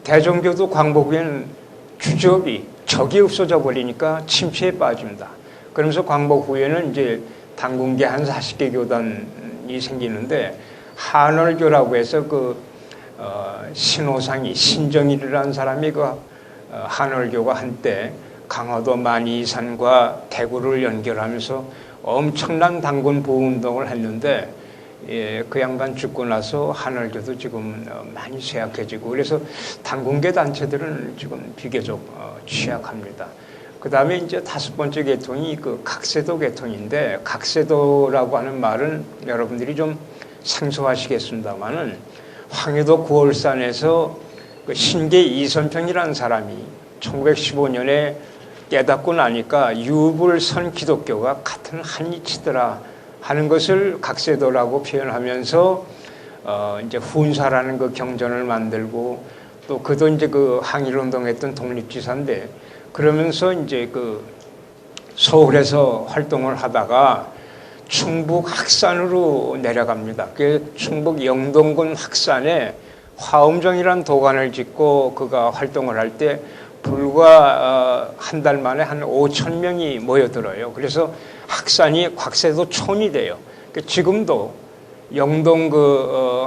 [SPEAKER 1] 대종교도 광복 후에는 적이 없어져 버리니까 침체에 빠집니다. 그러면서 광복 후에는 이제 당군계 한 40개 교단이 생기는데 한월교라고 해서 신호상이 신정일이라는 사람이 한월교가 한때 강화도 만이산과 대구를 연결하면서 엄청난 당군 보호 운동을 했는데 그 양반 죽고 나서 한월교도 지금 많이 쇠약해지고 그래서 당군계 단체들은 지금 비교적 취약합니다. 그 다음에 이제 5번째 계통이 각세도 계통인데 각세도라고 하는 말은 여러분들이 좀 생소하시겠습니다만은 황해도 구월산에서 신계 이선평이라는 사람이 1915년에 깨닫고 나니까 유불선 기독교가 같은 한 이치더라 하는 것을 각세도라고 표현하면서 이제 훈사라는 경전을 만들고 또 그도 이제 항일운동했던 독립지사인데 그러면서 이제 서울에서 활동을 하다가 충북 학산으로 내려갑니다. 그 충북 영동군 학산에 화엄정이라는 도관을 짓고 그가 활동을 할 때 불과 한 달 만에 한 5천 명이 모여들어요. 그래서 학산이 곽세도촌이 돼요. 지금도 영동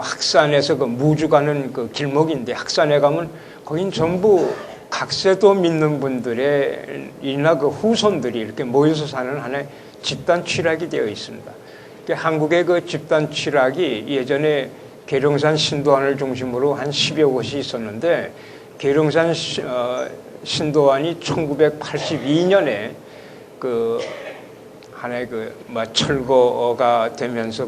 [SPEAKER 1] 학산에서 무주 가는 길목인데 학산에 가면 거긴 전부 각세도 믿는 분들이나 후손들이 이렇게 모여서 사는 하나의 집단 취락이 되어 있습니다. 한국의 집단 취락이 예전에 계룡산 신도안을 중심으로 한 10여 곳이 있었는데 계룡산 신도안이 1982년에 하나의 철거가 되면서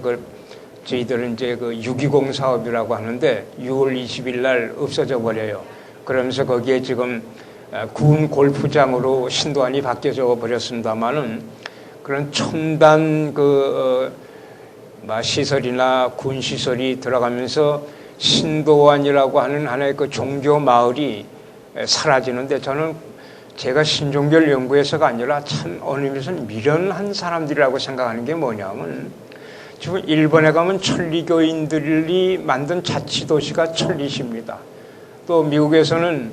[SPEAKER 1] 저희들은 이제 6.20 사업이라고 하는데 6월 20일 날 없어져 버려요. 그러면서 거기에 지금 군 골프장으로 신도안이 바뀌어져 버렸습니다만은 그런 첨단 시설이나 군 시설이 들어가면서 신도안이라고 하는 하나의 종교 마을이 사라지는데 저는 제가 신종교를 연구해서가 아니라 참 어느 의미에서는 미련한 사람들이라고 생각하는 게 뭐냐면 지금 일본에 가면 천리교인들이 만든 자치도시가 천리시입니다. 또 미국에서는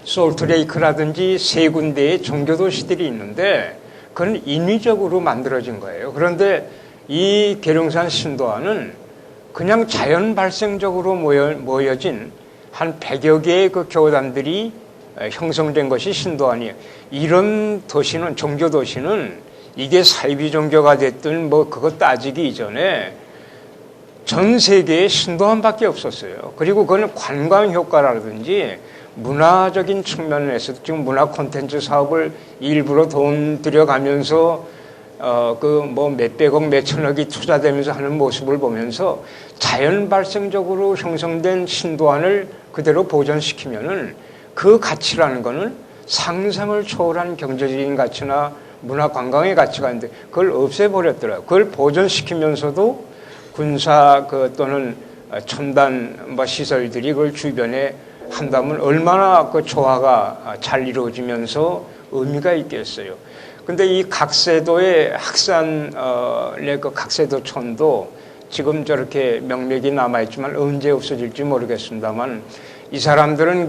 [SPEAKER 1] 솔트레이크라든지 세 군데의 종교도시들이 있는데 그건 인위적으로 만들어진 거예요. 그런데 이 계룡산 신도안은 그냥 자연 발생적으로 모여진 한 100여 개의 교단들이 형성된 것이 신도안이에요. 이런 도시는, 종교도시는 이게 사이비 종교가 됐든 그거 따지기 이전에 전 세계에 신도안밖에 없었어요. 그리고 그거는 관광 효과라든지 문화적인 측면에서도 지금 문화 콘텐츠 사업을 일부러 돈 들여가면서 몇백억, 몇천억이 투자되면서 하는 모습을 보면서 자연 발생적으로 형성된 신도안을 그대로 보존시키면은 그 가치라는 거는 상상을 초월한 경제적인 가치나 문화 관광의 가치가 있는데 그걸 없애버렸더라고요. 그걸 보존시키면서도 군사 또는 첨단 시설들이 그걸 주변에 한다면 얼마나 조화가 잘 이루어지면서 의미가 있겠어요. 근데 이 각세도의 학산의 각세도촌도 지금 저렇게 명맥이 남아있지만 언제 없어질지 모르겠습니다만 이 사람들은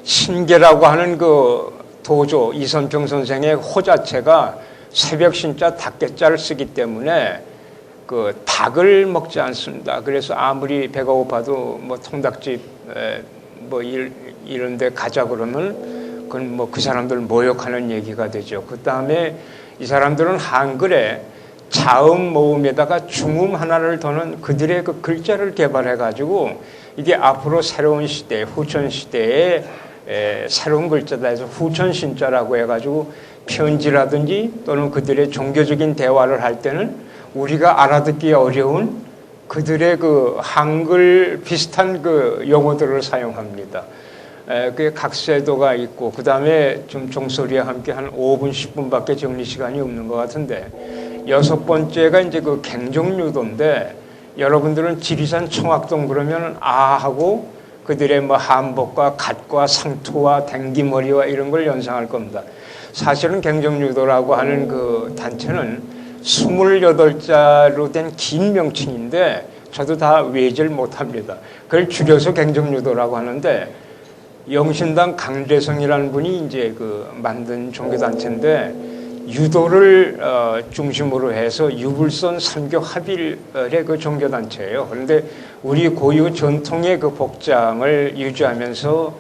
[SPEAKER 1] 신계라고 하는 도조 이선평 선생의 호 자체가 새벽 신자 닭개자를 쓰기 때문에 닭을 먹지 않습니다. 그래서 아무리 배가 고파도 통닭집 이런 데 가자 그러면 그건 그 사람들 모욕하는 얘기가 되죠. 그 다음에 이 사람들은 한글에 자음 모음에다가 중음 하나를 더는 그들의 글자를 개발해가지고 이게 앞으로 새로운 시대, 후천 시대에 새로운 글자다 해서 후천신자라고 해가지고 편지라든지 또는 그들의 종교적인 대화를 할 때는 우리가 알아듣기 어려운 그들의 그 한글 비슷한 그 용어들을 사용합니다. 그 각세도가 있고, 그 다음에 좀 종소리와 함께 한 5분, 10분밖에 정리 시간이 없는 것 같은데, 6번째가 이제 그 갱종유도인데, 여러분들은 지리산 청학동 그러면 하고 그들의 뭐 한복과 갓과 상투와 댕기머리와 이런 걸 연상할 겁니다. 사실은 갱종유도라고 하는 그 단체는 28자로 된 긴 명칭인데 저도 다 외질 못합니다. 그걸 줄여서 갱종유도라고 하는데, 영신당 강대성이라는 분이 이제 그 만든 종교단체인데, 유도를 중심으로 해서 유불선 삼교 합일의 그 종교단체예요. 그런데 우리 고유 전통의 그 복장을 유지하면서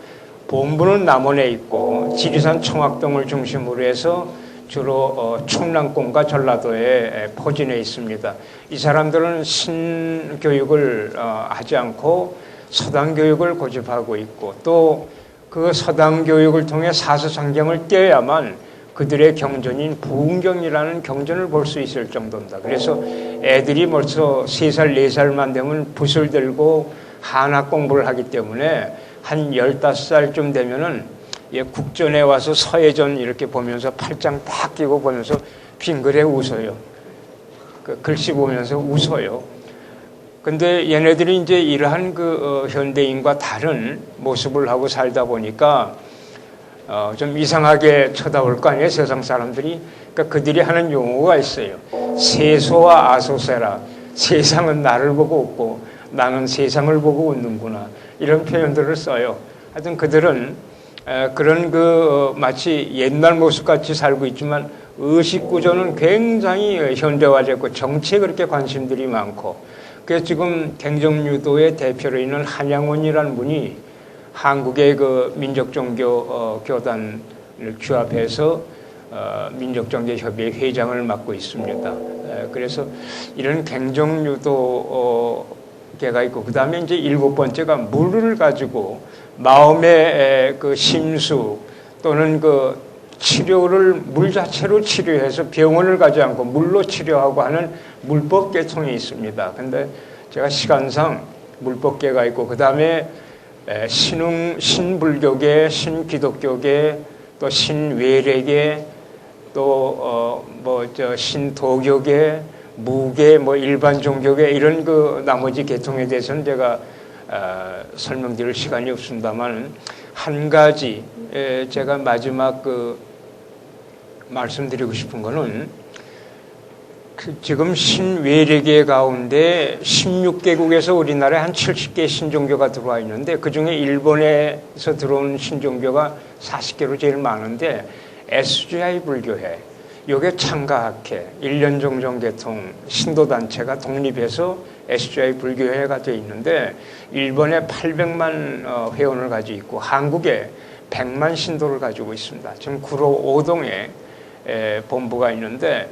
[SPEAKER 1] 본부는 남원에 있고 지리산 청학동을 중심으로 해서 주로 충남권과 전라도에 포진해 있습니다. 이 사람들은 신교육을 하지 않고 서당교육을 고집하고 있고, 또 그 서당교육을 통해 사서상경을 떼어야만 그들의 경전인 부흥경이라는 경전을 볼 수 있을 정도입니다. 그래서 애들이 벌써 3살, 4살만 되면 붓을 들고 한학 공부를 하기 때문에 한 15살쯤 되면은 국전에 와서 서예전 이렇게 보면서 팔짱 딱 끼고 보면서 빙그레 웃어요. 그 글씨 보면서 웃어요. 근데 얘네들이 이제 이러한 그 현대인과 다른 모습을 하고 살다 보니까 좀 이상하게 쳐다볼 거 아니에요, 세상 사람들이. 그러니까 그들이 하는 용어가 있어요. 세소와 아소세라. 세상은 나를 보고 웃고 나는 세상을 보고 웃는구나. 이런 표현들을 써요. 하여튼 그들은 그런 그 마치 옛날 모습같이 살고 있지만 의식 구조는 굉장히 현대화됐고 정치에 그렇게 관심들이 많고, 그래서 지금 갱종유도의 대표로 있는 한양원이라는 분이 한국의 그 민족종교 교단을 규합해서 민족종교협의회 회장을 맡고 있습니다. 그래서 이런 갱종유도계가 있고, 그 다음에 이제 7번째가 물을 가지고 마음의 그 심수 또는 그 치료를 물 자체로 치료해서 병원을 가지 않고 물로 치료하고 하는 물법 계통이 있습니다. 근데 제가 시간상 물법계가 있고, 그 다음에 신불교계, 신기독교계, 또 신외래계, 또 신도교계, 무계, 일반 종교계, 이런 그 나머지 계통에 대해서는 제가 설명드릴 시간이 없습니다만, 한 가지 제가 마지막 말씀드리고 싶은 거는, 지금 신외래계 가운데 16개국에서 우리나라에 한 70개 신종교가 들어와 있는데, 그중에 일본에서 들어온 신종교가 40개로 제일 많은데, SGI 불교회, 요게 창가학회, 1년 정정계통 신도단체가 독립해서 SGI 불교회가 되어 있는데, 일본에 800만 회원을 가지고 있고 한국에 100만 신도를 가지고 있습니다. 지금 구로 5동에 본부가 있는데,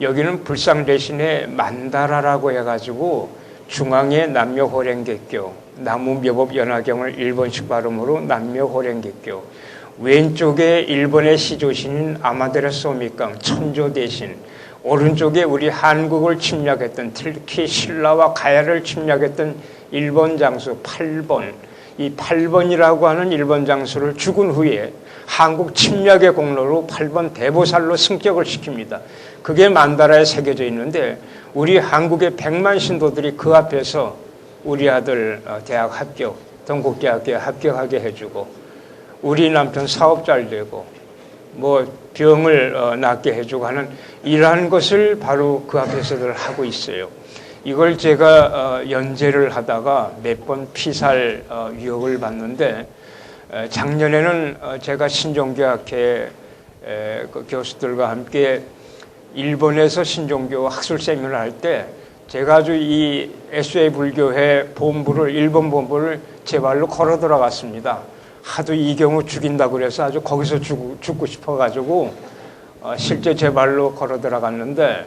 [SPEAKER 1] 여기는 불상 대신에 만다라라고 해가지고 중앙에 남묘호랭객교, 나무묘법 연화경을 일본식 발음으로 남묘호랭객교, 왼쪽에 일본의 시조신인 아마데라스 오미강 천조 대신, 오른쪽에 우리 한국을 침략했던, 특히 신라와 가야를 침략했던 일본 장수 8번, 이 8번이라고 하는 일본 장수를 죽은 후에 한국 침략의 공로로 8번 대보살로 승격을 시킵니다. 그게 만다라에 새겨져 있는데, 우리 한국의 100만 신도들이 그 앞에서 우리 아들 대학 합격, 동국대학교에 합격하게 해주고, 우리 남편 사업 잘 되고, 병을 낫게 해주고 하는 이러한 것을 바로 그 앞에서들 하고 있어요. 이걸 제가 연재를 하다가 몇 번 피살 위협을 받는데, 작년에는 제가 신종교학회 그 교수들과 함께 일본에서 신종교 학술 세미나를 할 때, 제가 아주 이 SGI 불교회 본부를, 일본 본부를 제 발로 걸어 들어갔습니다. 하도 이 경우 죽인다고 그래서 아주 거기서 죽고 싶어가지고 실제 제 발로 걸어 들어갔는데,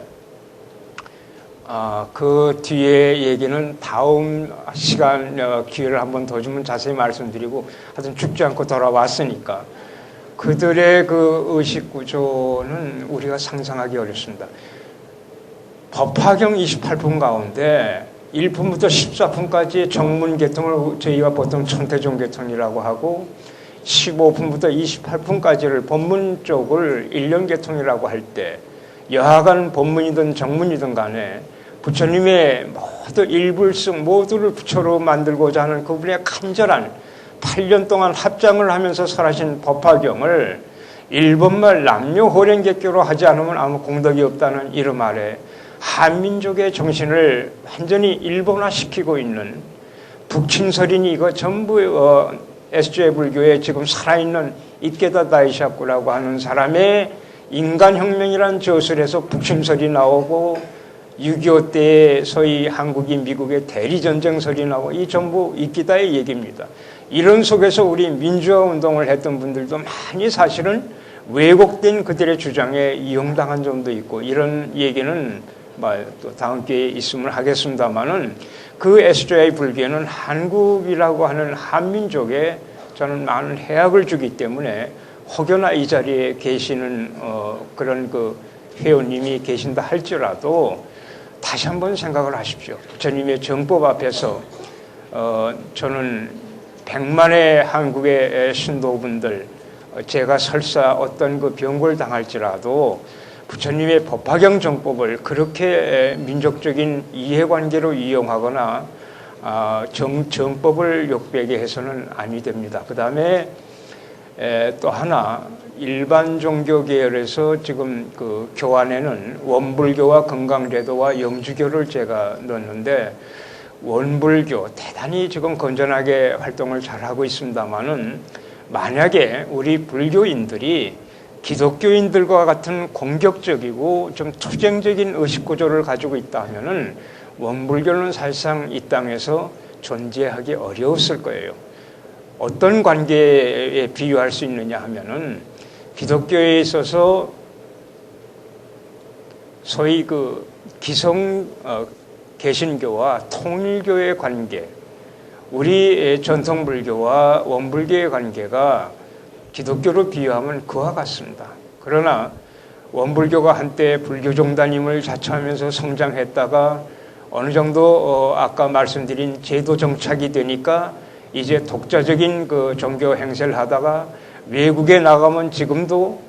[SPEAKER 1] 그 뒤에 얘기는 다음 시간 기회를 한번 더 주면 자세히 말씀드리고, 하여튼 죽지 않고 돌아왔으니까 그들의 그 의식 구조는 우리가 상상하기 어렵습니다. 법화경 28품 가운데 1품부터 14품까지 정문 계통을 저희가 보통 천태종 계통이라고 하고 15품부터 28품까지를 본문 쪽을 일련 계통이라고 할 때 여하간 본문이든 정문이든 간에 부처님의 모두 일불승 모두를 부처로 만들고자 하는 그분의 간절한 8년 동안 합장을 하면서 설하신 법화경을 일본말 남녀호랭객교로 하지 않으면 아무 공덕이 없다는 이름 아래 한민족의 정신을 완전히 일본화시키고 있는 북침설인이 이거 전부 SJ 불교에 지금 살아있는 이케다 다이샤쿠라고 하는 사람의 인간혁명이라는 저술에서 북침설이 나오고 6.25 때 소위 한국이 미국의 대리전쟁설이 나오고 이 전부 이케다의 얘기입니다. 이런 속에서 우리 민주화운동을 했던 분들도 많이 사실은 왜곡된 그들의 주장에 이용당한 점도 있고 이런 얘기는 또 다음 기회에 있으면 하겠습니다만은 그 SJ 불교는 한국이라고 하는 한민족에 저는 많은 해악을 주기 때문에 혹여나 이 자리에 계시는 그런 그 회원님이 계신다 할지라도 다시 한번 생각을 하십시오. 부처님의 정법 앞에서 저는 100만의 한국의 신도분들 제가 설사 어떤 그 병고를 당할지라도 부처님의 법화경 정법을 그렇게 민족적인 이해관계로 이용하거나 정법을 욕되게 해서는 아니 됩니다. 그 다음에 또 하나 일반 종교 계열에서 지금 그 교안에는 원불교와 건강제도와 영주교를 제가 넣었는데 원불교 대단히 지금 건전하게 활동을 잘하고 있습니다만은 만약에 우리 불교인들이 기독교인들과 같은 공격적이고 좀 투쟁적인 의식구조를 가지고 있다 하면은 원불교는 사실상 이 땅에서 존재하기 어려웠을 거예요. 어떤 관계에 비유할 수 있느냐 하면은 기독교에 있어서 소위 그 개신교와 통일교의 관계, 우리 전통불교와 원불교의 관계가 기독교로 비유하면 그와 같습니다. 그러나 원불교가 한때 불교종단임을 자처하면서 성장했다가 어느 정도 아까 말씀드린 제도 정착이 되니까 이제 독자적인 그 종교 행세를 하다가 외국에 나가면 지금도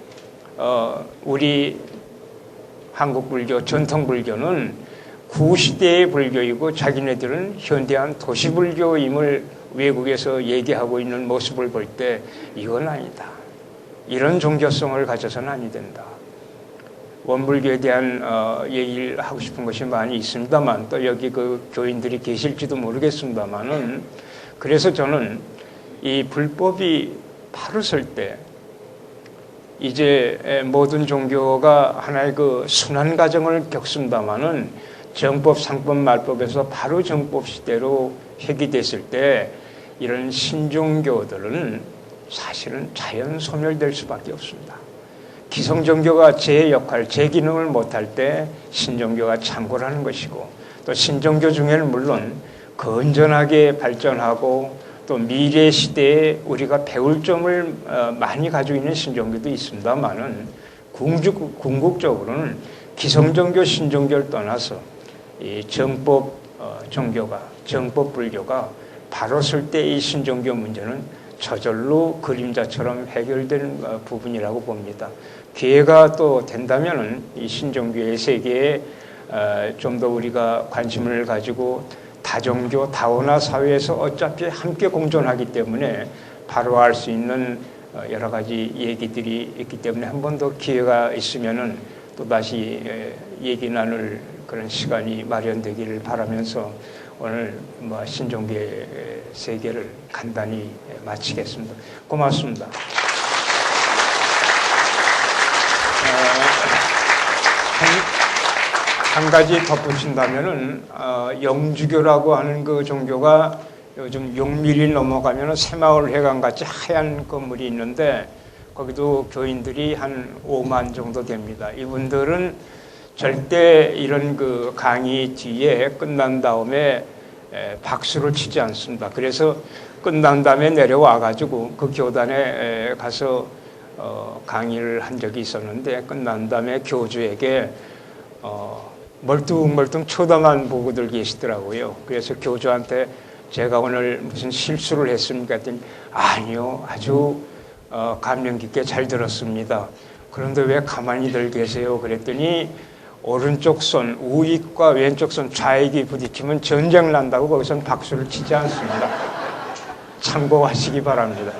[SPEAKER 1] 우리 한국 불교, 전통 불교는 구시대의 불교이고 자기네들은 현대한 도시 불교임을 외국에서 얘기하고 있는 모습을 볼 때 이건 아니다. 이런 종교성을 가져서는 아니 된다. 원불교에 대한 얘기를 하고 싶은 것이 많이 있습니다만 또 여기 그 교인들이 계실지도 모르겠습니다만은 그래서 저는 이 불법이 바로 설 때 이제 모든 종교가 하나의 그 순환 과정을 겪습니다만은 정법, 상법, 말법에서 바로 정법 시대로 회귀됐을 때 이런 신종교들은 사실은 자연 소멸될 수밖에 없습니다. 기성종교가 제 역할, 제 기능을 못할 때 신종교가 창궐하는 것이고 또 신종교 중에는 물론 건전하게 발전하고 또 미래 시대에 우리가 배울 점을 많이 가지고 있는 신종교도 있습니다만은 궁극적으로는 기성종교, 신종교를 떠나서 이 정법 종교가, 정법 불교가 바로 설 때 이 신종교 문제는 저절로 그림자처럼 해결되는 부분이라고 봅니다. 기회가 또 된다면은 이 신종교의 세계에 좀 더 우리가 관심을 가지고 다종교, 다원화 사회에서 어차피 함께 공존하기 때문에 바로 알 수 있는 여러 가지 얘기들이 있기 때문에 한 번 더 기회가 있으면은 또 다시 얘기 나눌 그런 시간이 마련되기를 바라면서 오늘 신종교의 세계를 간단히 마치겠습니다. 고맙습니다. 한 가지 덧붙인다면은 영주교라고 하는 그 종교가 요즘 6밀리 넘어가면은 새마을 회관 같이 하얀 건물이 있는데 거기도 교인들이 한 5만 정도 됩니다. 이분들은 절대 이런 그 강의 뒤에 끝난 다음에 박수를 치지 않습니다. 그래서 끝난 다음에 내려와 가지고 그 교단에 가서 강의를 한 적이 있었는데 끝난 다음에 교주에게 멀뚱멀뚱 쳐다만 보고들 계시더라고요. 그래서 교주한테 제가 오늘 무슨 실수를 했습니까? 했더니 아니요, 아주 감명 깊게 잘 들었습니다. 그런데 왜 가만히들 계세요? 그랬더니 오른쪽 손 우익과 왼쪽 손 좌익이 부딪히면 전쟁 난다고 거기선 박수를 치지 않습니다. 참고하시기 바랍니다.